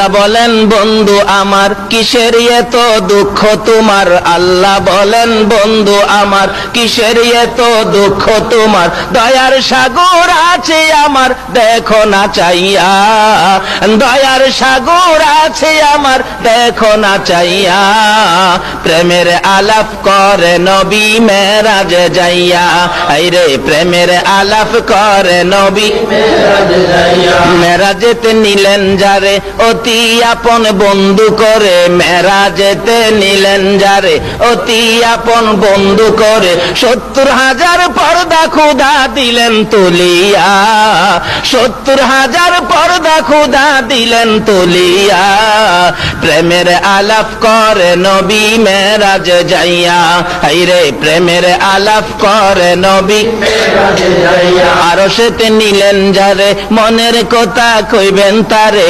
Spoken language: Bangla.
আল্লাহ বলেন বন্ধু আমার কিসের এত দুঃখ তোমার, আল্লাহ বলেন বন্ধু আমার কিসের এত দুঃখ তোমার, দয়ার সাগর আছে আমার দেখো না চাইয়া, দয়ার সাগর আছে আমার দেখো না চাইয়া, প্রেমের আলাপ করে নবী মেরাজে যাইয়া, আইরে প্রেমের আলাপ করে নবী মেরাজেতে নিলেন যারে অতি আপন বন্ধু করে, মেরাজেতে নিলেন যারে অতি আপন বন্ধু করে, 70,000 পর্দা খুদা দিলেন তুলিয়া, 70,000 পর্দা খুদা দিলেন তুলিয়া, প্রেমের আলাপ করে নবী মেরাজ যাইয়া, হাইরে প্রেমের আলাপ করে নবী আরশেতে নিলেন যারে মনের কথা কইবেন তারে।